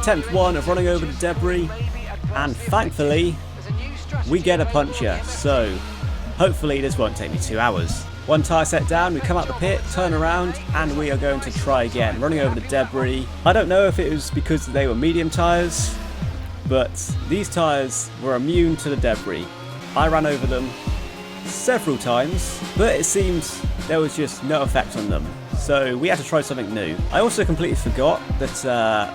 attempt 1 of running over the debris, and thankfully we get a puncture, so hopefully this won't take me 2 hours. One tyre set down, we come out the pit, turn around, and we are going to try again, running over the debris. I don't know if it was because they were medium tyres, but these tyres were immune to the debris. I ran over them several times, but it seems there was just no effect on them. So we had to try something new. I also completely forgot that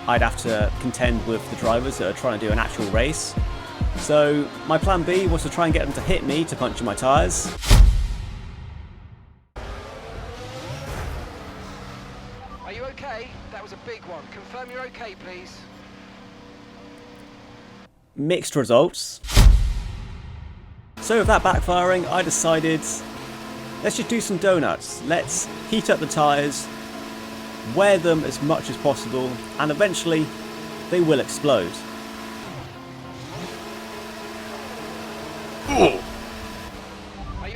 I'd have to contend with the drivers that are trying to do an actual race. So my plan B was to try and get them to hit me to puncture my tyres. Are you okay? That was a big one. Confirm you're okay, please. Mixed results. So with that backfiring, I decided, let's just do some donuts. Let's heat up the tyres, wear them as much as possible, and eventually they will explode.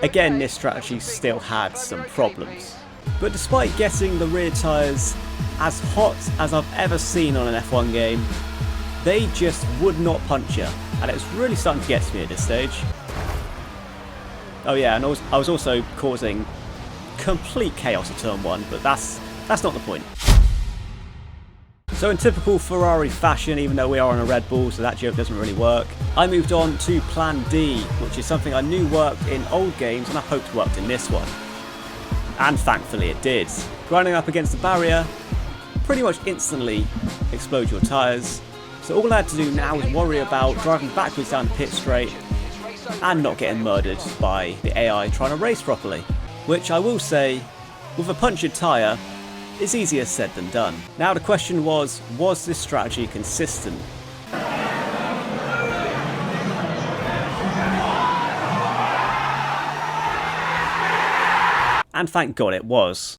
Again, this strategy still had some problems. But despite getting the rear tyres as hot as I've ever seen on an F1 game, they just would not puncture, and it was really starting to get to me at this stage. Oh yeah, and I was also causing complete chaos at turn 1, but that's not the point. So in typical Ferrari fashion, even though we are on a Red Bull, so that joke doesn't really work, I moved on to Plan D, which is something I knew worked in old games and I hoped worked in this one. And thankfully it did. Grinding up against the barrier pretty much instantly explode your tyres. So all I had to do now was worry about driving backwards down the pit straight and not getting murdered by the AI trying to race properly. Which I will say, with a punctured tyre, is easier said than done. Now the question was this strategy consistent? And thank God it was.